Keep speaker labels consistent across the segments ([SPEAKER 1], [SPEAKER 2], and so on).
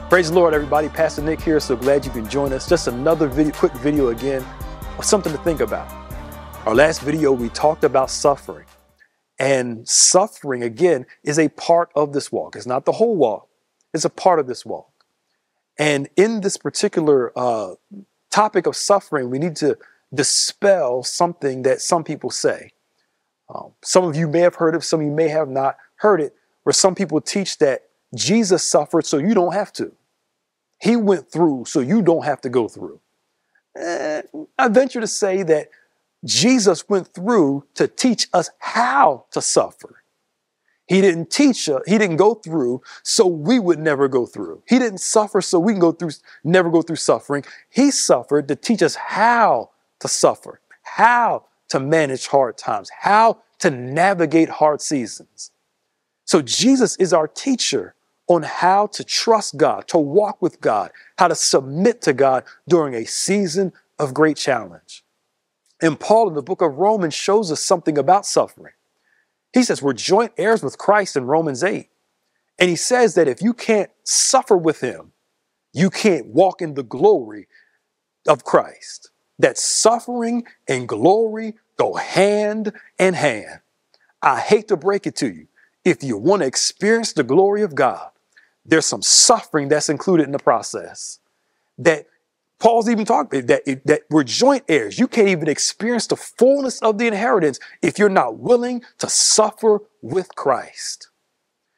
[SPEAKER 1] Praise the Lord, everybody. Pastor Nick here. So glad you can join us. Just another quick video again of something to think about. Our last video, we talked about suffering. And suffering, again, is a part of this walk. It's not the whole walk. It's a part of this walk. And in this particular topic of suffering, we need to dispel something that some people say. Some of you may have heard it, some of you may have not heard it, where some people teach that Jesus suffered so you don't have to. He went through so you don't have to go through. I venture to say that Jesus went through to teach us how to suffer. He didn't he didn't go through so we would never go through. He didn't suffer so we can never go through suffering. He suffered to teach us how to suffer, how to manage hard times, how to navigate hard seasons. So Jesus is our teacher on how to trust God, to walk with God, how to submit to God during a season of great challenge. And Paul in the book of Romans shows us something about suffering. He says we're joint heirs with Christ in Romans 8. And he says that if you can't suffer with him, you can't walk in the glory of Christ. That suffering and glory go hand in hand. I hate to break it to you. If you want to experience the glory of God, there's some suffering that's included in the process. That Paul's even talking that we're joint heirs. You can't even experience the fullness of the inheritance if you're not willing to suffer with Christ,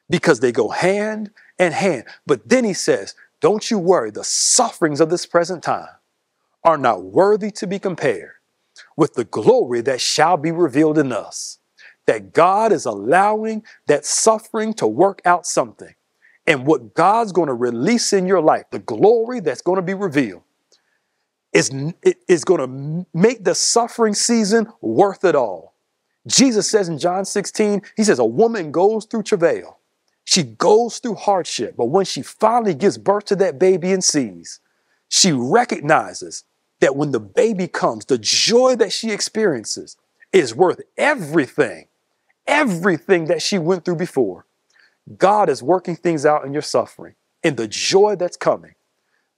[SPEAKER 1] because they go hand in hand. But then he says, don't you worry, the sufferings of this present time are not worthy to be compared with the glory that shall be revealed in us. That God is allowing that suffering to work out something. And what God's going to release in your life, the glory that's going to be revealed, is going to make the suffering season worth it all. Jesus says in John 16, he says, a woman goes through travail. She goes through hardship. But when she finally gives birth to that baby and sees, she recognizes that when the baby comes, the joy that she experiences is worth everything that she went through before. God is working things out in your suffering, and the joy that's coming,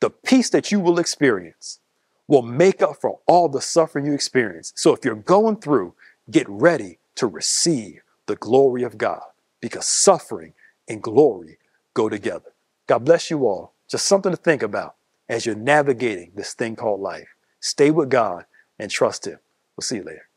[SPEAKER 1] the peace that you will experience will make up for all the suffering you experience. So if you're going through, get ready to receive the glory of God, because suffering and glory go together. God bless you all. Just something to think about as you're navigating this thing called life. Stay with God and trust him. We'll see you later.